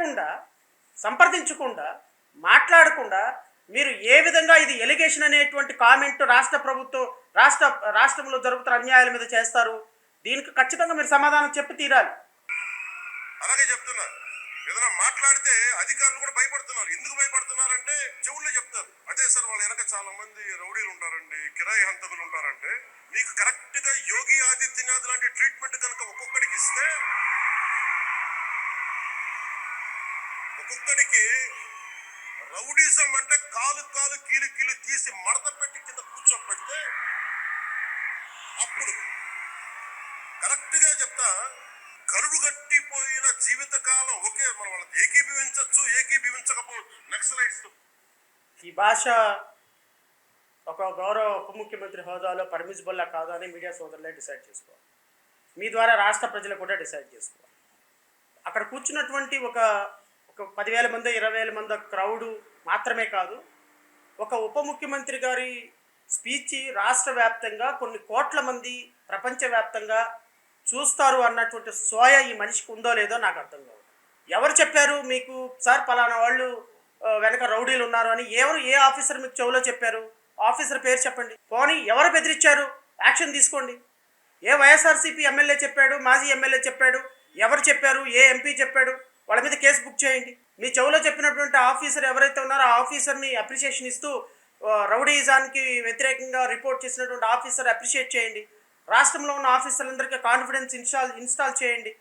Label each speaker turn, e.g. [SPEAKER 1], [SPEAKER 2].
[SPEAKER 1] అడగకుండా, సంప్రదించకుండా, మాట్లాడకుండా మీరు ఏ విధంగా ఇది ఎలిగేషన్ అనేటువంటి కామెంట్ రాష్ట్రంలో జరుగుతున్న అన్యాయాల మీద చేస్తారు? దీనికి ఖచ్చితంగా మీరు సమాధానం చెప్పి తీరాలి.
[SPEAKER 2] అలాగే చెప్తున్నా, ఏదైనా మాట్లాడితే అధికారులు కూడా భయపడుతున్నారు. ఎందుకు భయపడుతున్నారంటే చెవుల్లో చెప్తారు, అదే సార్ వాళ్ళ వెనక చాలా మంది రౌడీలు ఉంటారండి, కిరాయి హంతకులు ఉంటారంటే, మీకు కరెక్ట్ గా యోగి ఆదిత్యనాథ్ లాంటి ట్రీట్మెంట్ కనుక ఒక్కొక్కడికి ఇస్తే, ఒక్కొక్కడికి రౌడీజం అంటే కాలు కాలు కీలు కీలు తీసి మడత పెట్టి కింద కూర్చోపెడితే, అప్పుడు కరెక్ట్ గా చెప్తా, కరుడుగట్టిపోయిన జీవితకాలం ఒకే మనం వాళ్ళని ఏకీభవించవచ్చు, ఏకీభవించకపోవచ్చు నక్సలైట్స్.
[SPEAKER 1] ఈ భాష ఒక గౌరవ ఉప ముఖ్యమంత్రి హోదాలో పర్మిసిబుల్లా కాదా అని మీడియా సోదరులే డిసైడ్ చేసుకోవాలి. మీ ద్వారా రాష్ట్ర ప్రజలు కూడా డిసైడ్ చేసుకోవాలి. అక్కడ కూర్చున్నటువంటి ఒక 10,000 మంది 20,000 మంది క్రౌడు మాత్రమే కాదు, ఒక ఉప ముఖ్యమంత్రి గారి స్పీచ్ రాష్ట్ర వ్యాప్తంగా కొన్ని కోట్ల మంది ప్రపంచవ్యాప్తంగా చూస్తారు అన్నటువంటి సోయ ఈ మనిషికి ఉందో లేదో నాకు అర్థం కాదు. ఎవరు చెప్పారు మీకు సార్ పలానా వాళ్ళు వెనక రౌడీలు ఉన్నారు అని? ఏ ఆఫీసర్ మీకు చెవులో చెప్పారు? ఆఫీసర్ పేరు చెప్పండి. పోనీ ఎవరు బెదిరించారు? యాక్షన్ తీసుకోండి. ఏ వైఎస్ఆర్సీపీ ఎమ్మెల్యే చెప్పాడు? మాజీ ఎమ్మెల్యే చెప్పాడు? ఎవరు చెప్పారు? ఏ ఎంపీ చెప్పాడు? వాళ్ళ మీద కేసు బుక్ చేయండి. మీ చెవులో చెప్పినటువంటి ఆఫీసర్ ఎవరైతే ఉన్నారో ఆ ఆఫీసర్ని అప్రిషియేషన్ ఇస్తూ రౌడీజానికి వ్యతిరేకంగా రిపోర్ట్ చేసినటువంటి ఆఫీసర్ అప్రిషియేట్ చేయండి. రాష్ట్రంలో ఉన్న ఆఫీసర్లందరికీ కాన్ఫిడెన్స్ ఇన్స్టాల్ చేయండి.